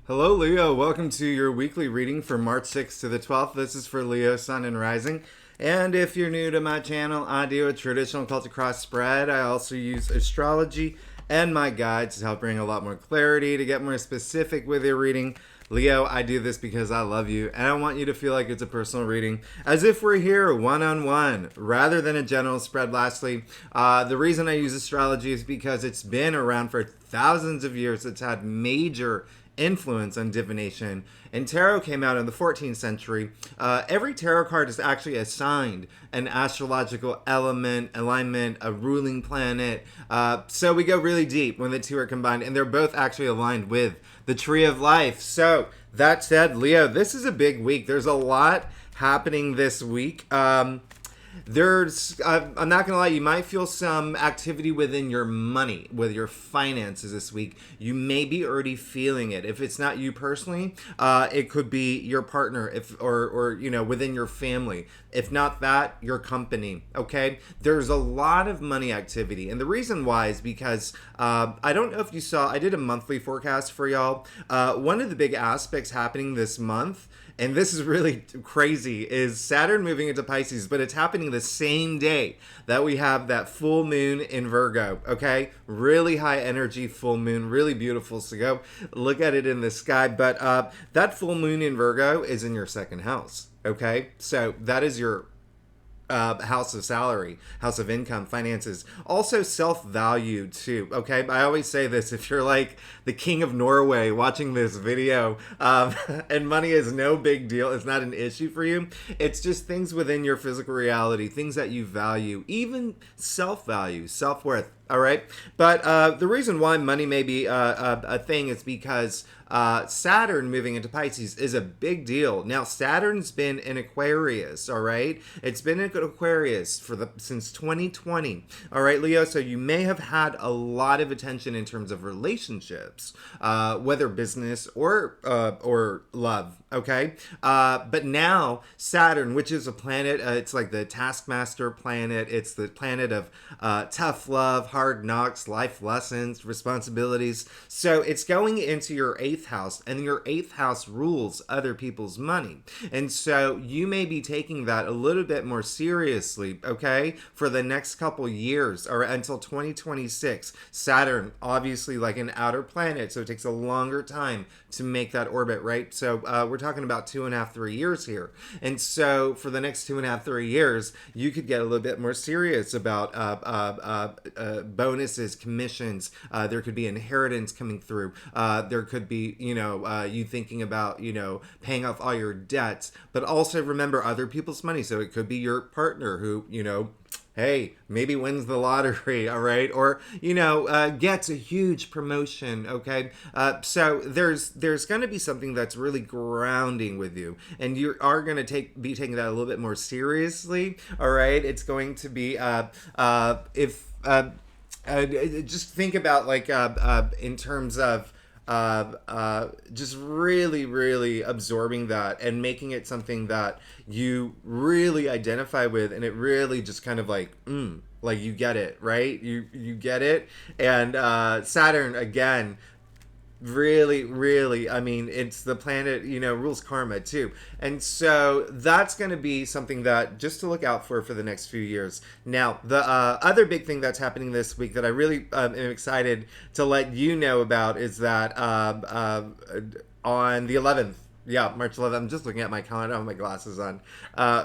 Hello, Leo. Welcome to your weekly reading for March 6th to the 12th. This is for Leo, Sun, and Rising. And if you're new to my channel, I do a traditional Celtic cross spread. I also use astrology and my guides to help bring a lot more clarity, to get more specific with your reading. Leo, I do this because I love you, and I want you to feel like it's a personal reading, as if we're here one-on-one, rather than a general spread. Lastly, the reason I use astrology is because it's been around for thousands of years. It's had major influence on divination, and tarot came out in the 14th century. Every tarot card is actually assigned an astrological element, alignment, a ruling planet. So we go really deep when the two are combined, and they're both actually aligned with the tree of life. So that said, Leo, this is a big week. There's a lot happening this week. I'm not gonna lie, you might feel some activity within your money, with your finances this week. You may be already feeling it. If it's not you personally, it could be your partner, or within your family. If not that, your company. Okay, there's a lot of money activity, and the reason why is because I don't know if you saw, I did a monthly forecast for y'all. One of the big aspects happening this month, and this is really crazy, is Saturn moving into Pisces, but it's happening the same day that we have that full moon in Virgo, okay? Really high energy full moon, really beautiful, so go look at it in the sky. But that full moon in Virgo is in your second house, okay? So that is your house of salary, house of income, finances, also self-value too. Okay, I always say this: if you're like the king of Norway watching this video, and money is no big deal, it's not an issue for you. It's just things within your physical reality, things that you value, even self-value, self-worth. All right, but the reason why money may be a thing is because Saturn moving into Pisces is a big deal. Now, Saturn's been in Aquarius, all right? It's been in Aquarius since 2020, all right, Leo? So you may have had a lot of attention in terms of relationships, whether business or love, okay? But now Saturn, which is a planet, it's like the taskmaster planet. It's the planet of tough love, hard knocks, life lessons, responsibilities. So it's going into your eighth house, and your eighth house rules other people's money. And so you may be taking that a little bit more seriously, okay, for the next couple years, or until 2026. Saturn, obviously like an outer planet, so it takes a longer time to make that orbit, right? So we're talking about 2.5, 3 years here. And so for the next 2.5, 3 years, you could get a little bit more serious about bonuses, commissions. There could be inheritance coming through. There could be, you thinking about, paying off all your debts, but also remember other people's money. So it could be your partner who, hey, maybe wins the lottery, all right, or gets a huge promotion, okay. So there's going to be something that's really grounding with you, and you are going to be taking that a little bit more seriously, all right. It's going to be just think about, like, in terms of just really, really absorbing that and making it something that you really identify with, and it really just kind of like you get it, right? You get it. And Saturn, again, really, I mean, it's the planet, rules karma too. And so that's going to be something that just to look out for the next few years. Now, the other big thing that's happening this week that I really am excited to let you know about is that on the 11th, yeah, March 11th. I'm just looking at my calendar. I have my glasses on.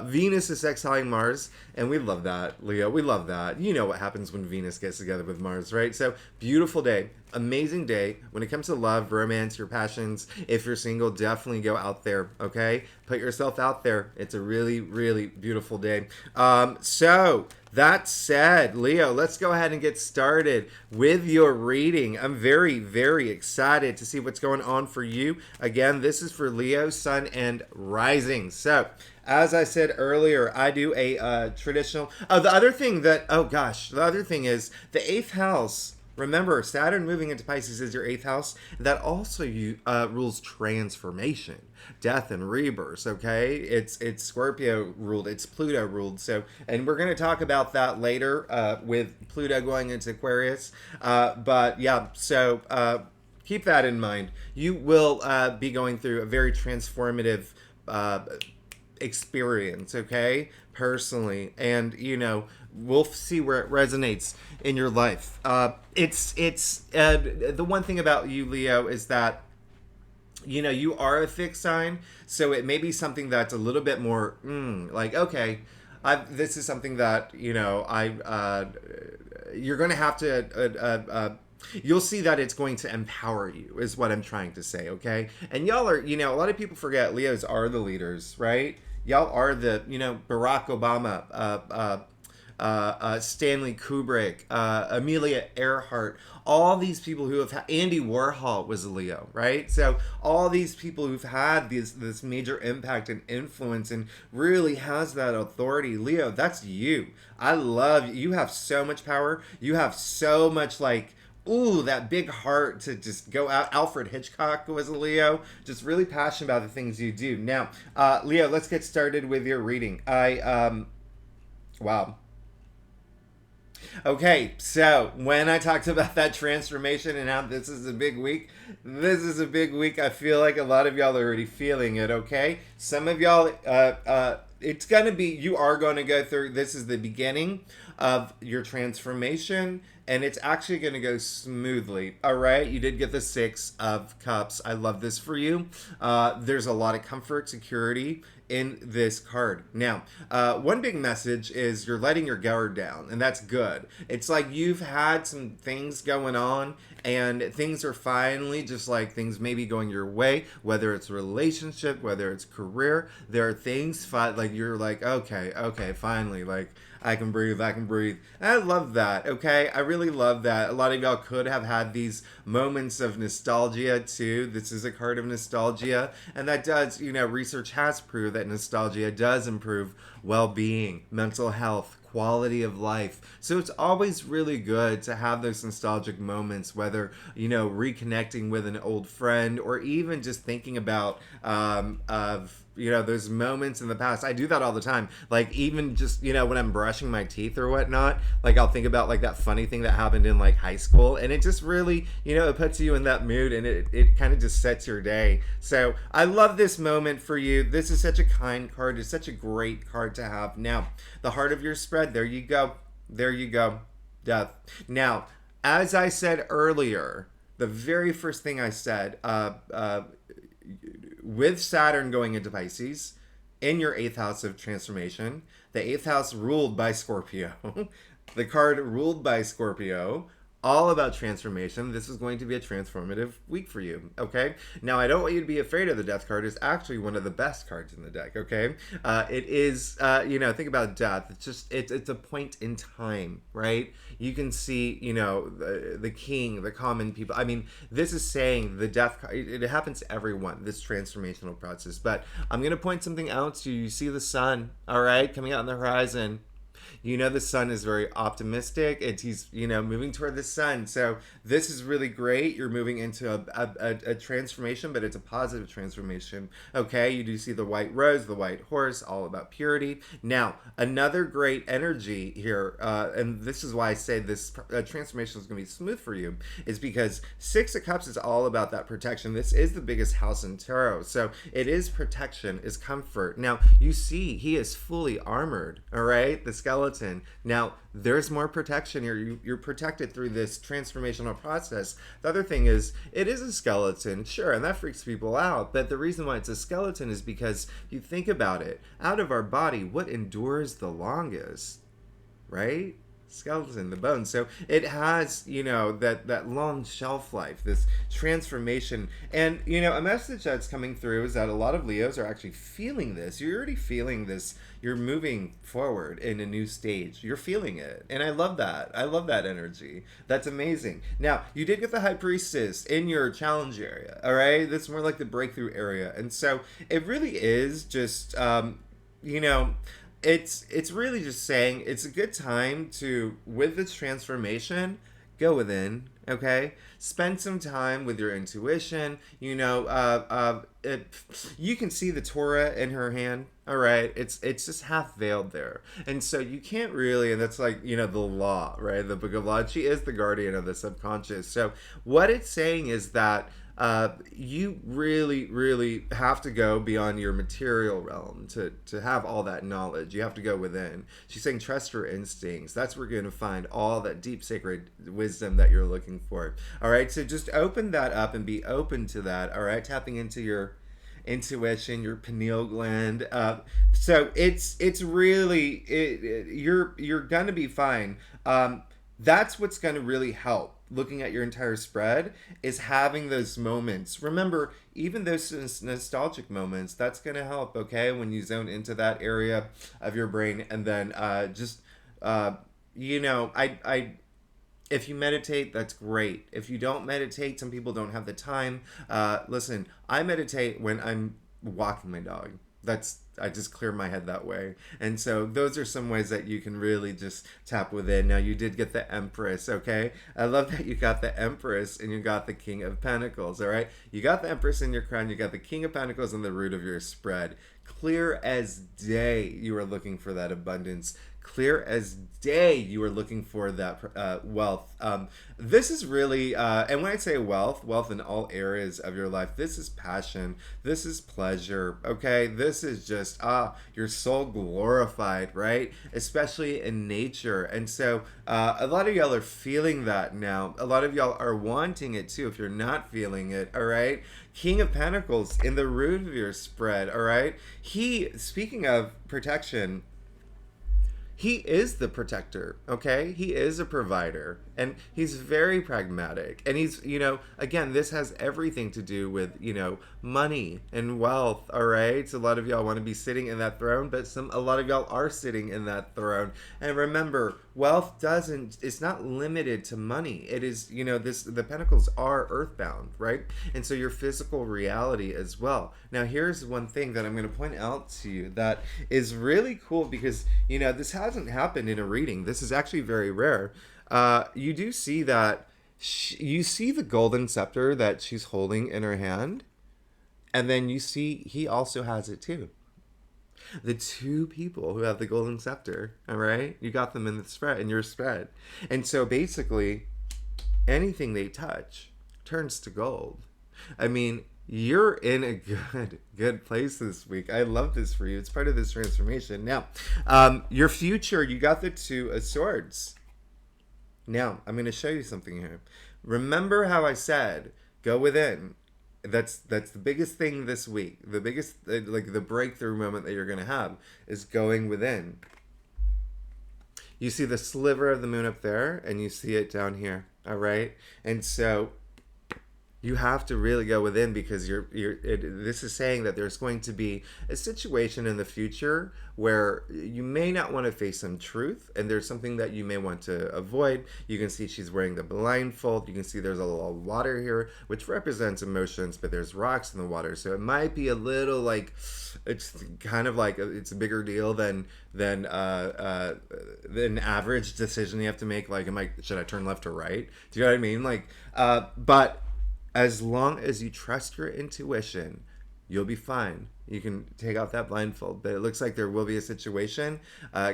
Venus is sextiling Mars, and we love that, Leo. We love that. You know what happens when Venus gets together with Mars, right? So, beautiful day. Amazing day. When it comes to love, romance, your passions, if you're single, definitely go out there, okay? Put yourself out there. It's a really, really beautiful day. So, that said, Leo, let's go ahead and get started with your reading. I'm very, very excited to see what's going on for you. Again, this is for Leo, Sun, and Rising. So, as I said earlier, I do a traditional... the other thing is the eighth house. Remember, Saturn moving into Pisces is your eighth house. That also rules transformation, death, and rebirth. Okay, it's Scorpio ruled, it's Pluto ruled. So, and we're going to talk about that later with Pluto going into Aquarius. But yeah, so Keep that in mind. You will be going through a very transformative uh, experience, okay? Personally. And, we'll see where it resonates in your life. It's the one thing about you, Leo, is that you are a fixed sign, so it may be something that's a little bit more like, okay, this is something that you're going to have to you'll see that it's going to empower you, is what I'm trying to say, okay? And y'all are, a lot of people forget Leos are the leaders, right? Y'all are the, Barack Obama, Stanley Kubrick, Amelia Earhart, all these people who have Andy Warhol was a Leo, right? So all these people who've had this major impact and influence and really has that authority, Leo, that's you. I love you. You have so much power. You have so much that big heart to just go out. Alfred Hitchcock was a Leo, just really passionate about the things you do. Now, Leo, let's get started with your reading. Wow. Okay, so when I talked about that transformation and how this is a big week, I feel like a lot of y'all are already feeling it, okay? Some of y'all, it's going to be, you are going to go through, this is the beginning of your transformation, and it's actually going to go smoothly. All right, you did get the 6 of Cups. I love this for you. There's a lot of comfort, security in this card. Now, one big message is you're letting your guard down, and that's good. It's like you've had some things going on, and things are finally just like things maybe going your way, whether it's relationship, whether it's career. There are things like you're like, okay, finally, like I can breathe. And I love that, okay? I really love that. A lot of y'all could have had these moments of nostalgia too. This is a card of nostalgia, and that does, research has proved that nostalgia does improve well-being, mental health, quality of life. So it's always really good to have those nostalgic moments, whether, reconnecting with an old friend or even just thinking about those moments in the past. I do that all the time. Like even just, when I'm brushing my teeth or whatnot, like I'll think about like that funny thing that happened in like high school, and it just really, it puts you in that mood, and it kind of just sets your day. So I love this moment for you. This is such a kind card. It's such a great card to have. Now, the heart of your spread, there you go. Death. Now, as I said earlier, the very first thing I said, with Saturn going into Pisces in your 8th house of transformation, the 8th house ruled by Scorpio, the card ruled by Scorpio, all about transformation. This is going to be a transformative week for you, okay? Now, I don't want you to be afraid of the death card. It's actually one of the best cards in the deck, okay? It is, think about death. It's just, it's a point in time, right? You can see, the king, the common people. I mean, this is saying the death card, it happens to everyone, this transformational process. But I'm going to point something out to you. You see the sun, all right, coming out on the horizon. The sun is very optimistic. He's moving toward the sun. So this is really great. You're moving into a transformation, but it's a positive transformation. Okay, you do see the white rose, the white horse, all about purity. Now, another great energy here, and this is why I say this transformation is going to be smooth for you, is because 6 of Cups is all about that protection. This is the biggest house in tarot. So it is protection, is comfort. Now, you see he is fully armored, all right? The skeleton. Now, there's more protection here. You're protected through this transformational process. The other thing is, it is a skeleton, sure, and that freaks people out. But the reason why it's a skeleton is because you think about it. Out of our body, what endures the longest, right? Skeleton, the bone. So it has, that long shelf life, this transformation. And, a message that's coming through is that a lot of Leos are actually feeling this. You're already feeling this. You're moving forward in a new stage. You're feeling it. And I love that. I love that energy. That's amazing. Now, you did get the High Priestess in your challenge area, all right? That's more like the breakthrough area. And so it really is just, it's really just saying it's a good time to, with this transformation, go within. Okay, spend some time with your intuition. You can see the Torah in her hand. All right, it's just half veiled there, and so you can't really. And that's like the law, right? The Book of Law. She is the guardian of the subconscious. So what it's saying is that you really, really have to go beyond your material realm to have all that knowledge. You have to go within. She's saying trust your instincts. That's where you're going to find all that deep sacred wisdom that you're looking for. All right, so just open that up and be open to that. All right, tapping into your intuition, your pineal gland. So it's really you're gonna be fine. That's what's gonna really help. Looking at your entire spread is having those moments. Remember, even those nostalgic moments, that's gonna help. Okay, when you zone into that area of your brain, and then I if you meditate, that's great. If you don't meditate, some people don't have the time. Listen, I meditate when I'm walking my dog. I just clear my head that way. And so those are some ways that you can really just tap within. Now, you did get the Empress, okay? I love that you got the Empress and you got the King of Pentacles, all right? You got the Empress in your crown, you got the King of Pentacles in the root of your spread. Clear as day, you are looking for that abundance. Clear as day, you are looking for that wealth. This is really, and when I say wealth in all areas of your life, this is passion, this is pleasure, okay? This is just, your soul glorified, right? Especially in nature. And so a lot of y'all are feeling that now. A lot of y'all are wanting it too if you're not feeling it, all right? King of Pentacles in the root of your spread, all right? Speaking of protection, he is the protector, okay? He is a provider, and he's very pragmatic. And he's, again, this has everything to do with, money and wealth, all right? So a lot of y'all want to be sitting in that throne, but a lot of y'all are sitting in that throne. And remember, wealth it's not limited to money. It is, the pentacles are earthbound, right? And so your physical reality as well. Now, here's one thing that I'm going to point out to you that is really cool because, this hasn't happened in a reading. This is actually very rare. You do see that you see the golden scepter that she's holding in her hand, and then you see he also has it too. The two people who have the golden scepter, all right, you got them in your spread, and so basically, anything they touch turns to gold. I mean, you're in a good place this week. I love this for you. It's part of this transformation. Now, your future, you got the Two of Swords. Now, I'm going to show you something here. Remember how I said, go within. That's the biggest thing this week. The biggest, like the breakthrough moment that you're going to have is going within. You see the sliver of the moon up there, and you see it down here. All right? And so you have to really go within because this is saying that there's going to be a situation in the future where you may not want to face some truth, and there's something that you may want to avoid. You can see she's wearing the blindfold. You can see there's a little water here, which represents emotions, but there's rocks in the water. So it might be a little like, it's kind of like it's a bigger deal than an average decision you have to make. Like, should I turn left or right? Do you know what I mean? Like, but as long as you trust your intuition, you'll be fine. You can take off that blindfold, but it looks like there will be a situation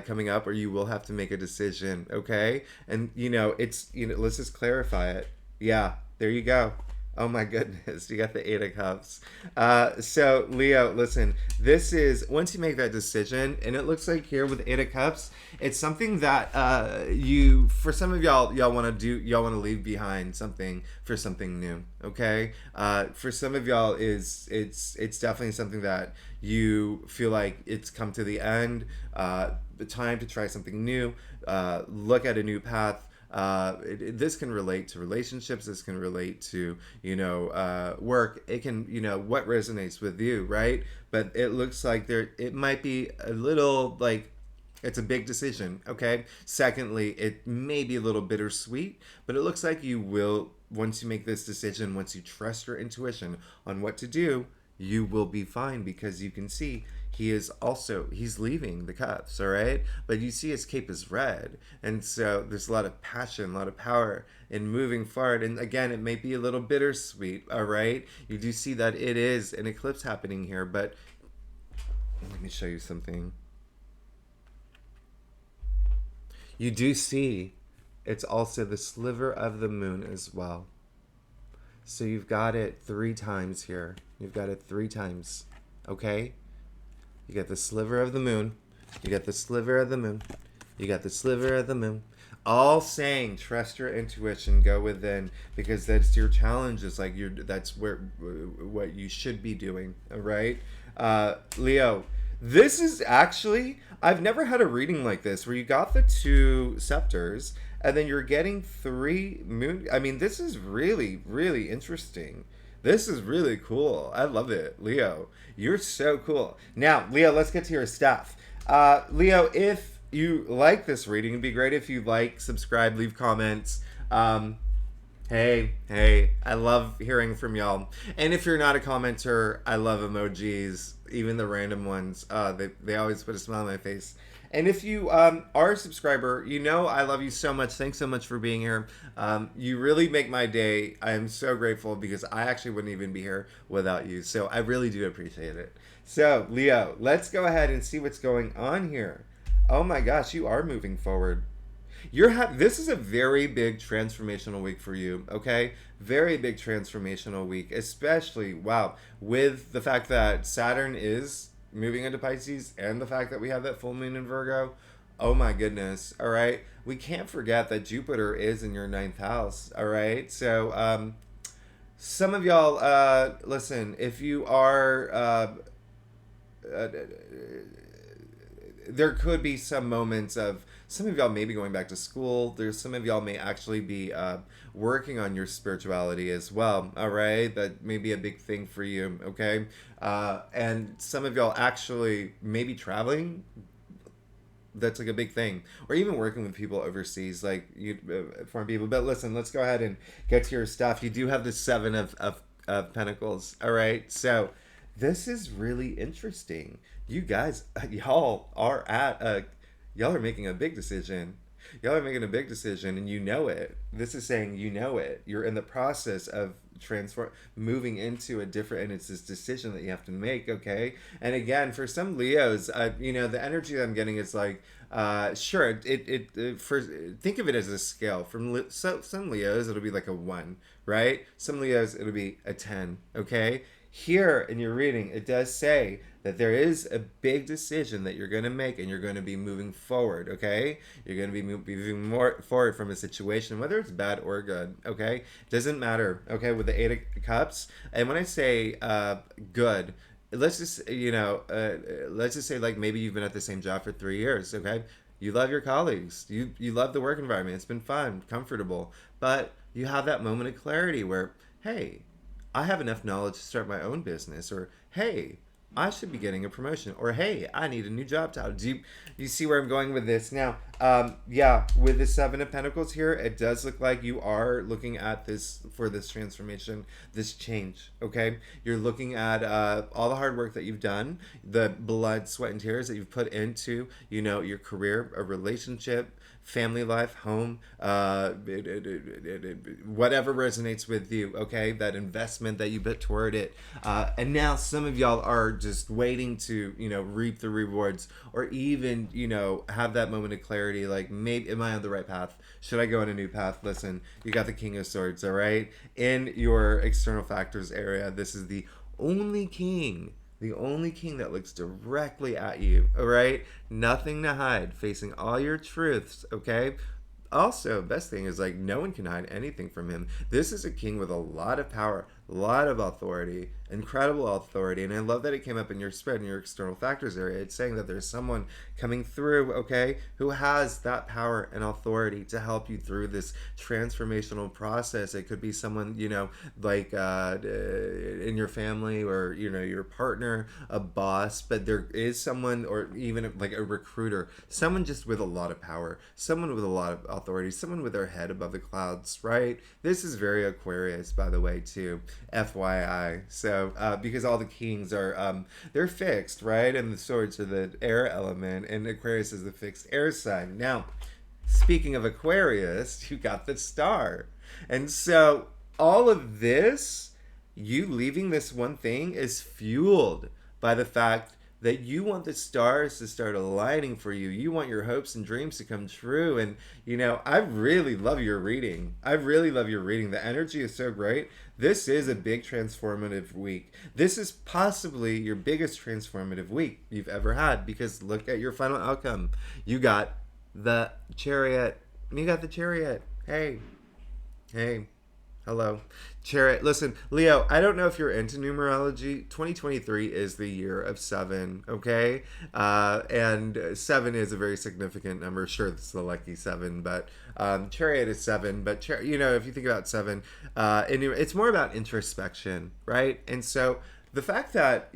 coming up where you will have to make a decision, okay? And, let's just clarify it. Yeah, there you go. Oh my goodness, you got the Eight of Cups. So Leo, listen, this is, once you make that decision, and it looks like here with Eight of Cups, it's something that for some of y'all want to leave behind something for something new, okay? For some of y'all, it's definitely something that you feel like it's come to the end, the time to try something new, look at a new path. This can relate to relationships. This can relate to, work. It can, what resonates with you, right? But it looks like it might be a little like, it's a big decision, okay? Secondly, it may be a little bittersweet, but it looks like you will, once you make this decision, once you trust your intuition on what to do, you will be fine because you can see he is also, he's leaving the cups, all right? But you see his cape is red. And so there's a lot of passion, a lot of power in moving forward. And again, it may be a little bittersweet, all right? You do see that it is an eclipse happening here, but let me show you something. You do see it's also the sliver of the moon as well. So you've got it 3 times here. You've got it 3 times. Okay? You got the sliver of the moon. You got the sliver of the moon. You got the sliver of the moon. All saying, trust your intuition, go within, because that's your challenge. It's like that's what you should be doing. All right, Leo. This is actually, I've never had a reading like this where you got the 2 scepters and then you're getting 3 moon. I mean, this is really, really interesting. This is really cool. I love it, Leo. You're so cool. Now, Leo, let's get to your stuff. Leo, if you like this reading, it'd be great if you like, subscribe, leave comments. Hey, I love hearing from y'all. And if you're not a commenter, I love emojis, even the random ones. They always put a smile on my face. And if you are a subscriber, you know I love you so much. Thanks so much for being here. You really make my day. I am so grateful because I actually wouldn't even be here without you. So I really do appreciate it. So, Leo, let's go ahead and see what's going on here. Oh my gosh, you are moving forward. This is a very big transformational week for you, okay? Very big transformational week, especially, wow, with the fact that Saturn is moving into Pisces and the fact that we have that full moon in Virgo. Oh my goodness, all right? We can't forget that Jupiter is in your 9th house, all right? So, some of y'all, listen, if you are, there could be some moments of, some of y'all may be going back to school. There's some of y'all may actually be working on your spirituality as well. All right, that may be a big thing for you. Okay, and some of y'all actually may be traveling. That's like a big thing, or even working with people overseas, like foreign people. But listen, let's go ahead and get to your stuff. You do have the 7 of Pentacles. All right, so this is really interesting. You guys, y'all are at y'all are making a big decision. Y'all are making a big decision and you know it. This is saying you know it. You're in the process of moving into a different, and it's this decision that you have to make, okay? And again, for some Leos, the energy that I'm getting is like, sure, think of it as a scale. Some Leos, it'll be like a 1, right? Some Leos, it'll be a 10, okay? Here in your reading, it does say that there is a big decision that you're going to make and you're going to be moving forward, okay? You're going to be moving more forward from a situation, whether it's bad or good, okay? Doesn't matter, okay, with the 8 of Cups. And when I say good, let's just say like maybe you've been at the same job for 3 years, okay? You love your colleagues. You love the work environment. It's been fun, comfortable. But you have that moment of clarity where, hey, I have enough knowledge to start my own business, or hey, I should be getting a promotion, or hey, I need a new job title. Do you see where I'm going with this? Now, with the 7 of Pentacles here, it does look like you are looking at this for this transformation, this change, okay? You're looking at all the hard work that you've done, the blood, sweat, and tears that you've put into, your career, a relationship, family life, home, whatever resonates with you, okay? That investment that you put toward it. And now some of y'all are just waiting to, reap the rewards, or even, have that moment of clarity, like, maybe, am I on the right path? Should I go on a new path? Listen, you got the King of Swords, all right? In your external factors area, this is the only king that looks directly at you, all right? Nothing to hide, facing all your truths, okay? Also, best thing is, like, no one can hide anything from him. This is a king with a lot of power, a lot of authority, incredible authority. And I love that it came up in your spread, in your external factors area. It's saying that there's someone coming through, okay, who has that power and authority to help you through this transformational process. It could be someone, like in your family, or, your partner, a boss, but there is someone, or even like a recruiter, someone just with a lot of power, someone with a lot of authority, someone with their head above the clouds, right? This is very Aquarius, by the way, too, FYI. So Leo, because all the kings are they're fixed, right? And the swords are the air element, and Aquarius is the fixed air sign. Now, speaking of Aquarius, you got the star. And so all of this, you leaving this one thing, is fueled by the fact that you want the stars to start aligning for you. You want your hopes and dreams to come true. And, I really love your reading. I really love your reading. The energy is so great. This is a big transformative week. This is possibly your biggest transformative week you've ever had, because look at your final outcome. You got the Chariot. You got the Chariot. Hey. Hello. Chariot. Listen, Leo, I don't know if you're into numerology. 2023 is the year of 7, okay? And 7 is a very significant number. Sure, it's the lucky 7, but Chariot is 7. But, if you think about 7, it's more about introspection, right? And so the fact that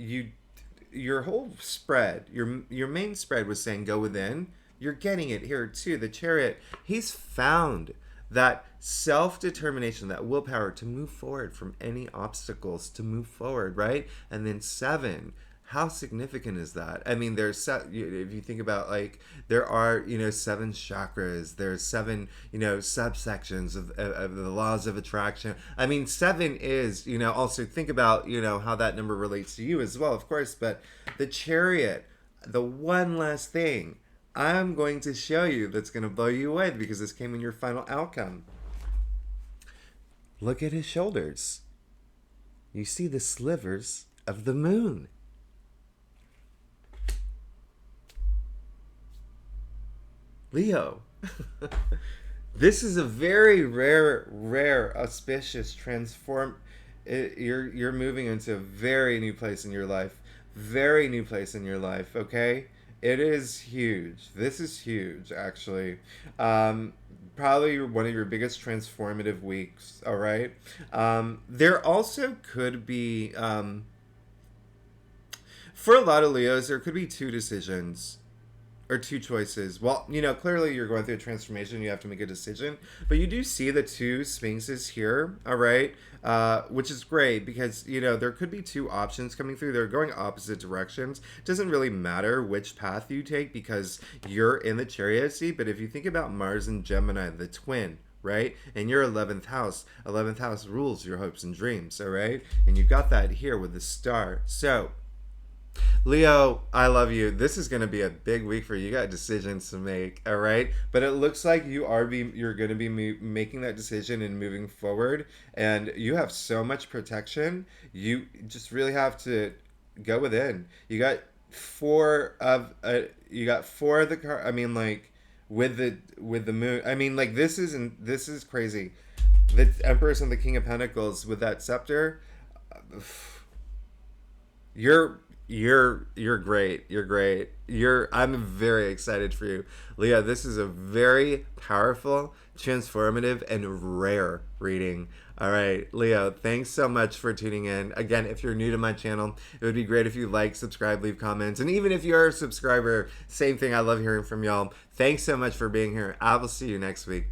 your whole spread, your main spread was saying go within, you're getting it here too. The Chariot, he's found that self-determination, that willpower to move forward from any obstacles, to move forward, right? And then 7, how significant is that? I mean, if you think about, like, there are, 7 chakras, there's 7, subsections of the laws of attraction. I mean, 7 is, also think about, how that number relates to you as well, of course. But the Chariot, the one last thing I'm going to show you that's going to blow you away, because this came in your final outcome. Look at his shoulders. You see the slivers of the moon. Leo, this is a very rare, auspicious transform. You're moving into a very new place in your life. Very new place in your life, okay? It is huge. This is huge, actually. Probably one of your biggest transformative weeks, all right? There also could be, for a lot of Leos, there could be 2 decisions or 2 choices. Well, clearly you're going through a transformation. You have to make a decision. But you do see the 2 sphinxes here, all right? Which is great, because, there could be 2 options coming through. They're going opposite directions. It doesn't really matter which path you take, because you're in the Chariot seat. But if you think about Mars and Gemini, the twin, right? And your 11th house rules your hopes and dreams, all right? And you got that here with the star. So, Leo, I love you. This is going to be a big week for you. You got decisions to make, all right? But it looks like you're going to be making that decision and moving forward, and you have so much protection. You just really have to go within. You got 4 of the car. I mean, like, with the moon. I mean, like, this is crazy. The Empress and the King of Pentacles with that scepter. You're great. You're great. I'm very excited for you. Leo, this is a very powerful, transformative, and rare reading. All right, Leo, thanks so much for tuning in. Again, if you're new to my channel, it would be great if you like, subscribe, leave comments. And even if you're a subscriber, same thing. I love hearing from y'all. Thanks so much for being here. I will see you next week.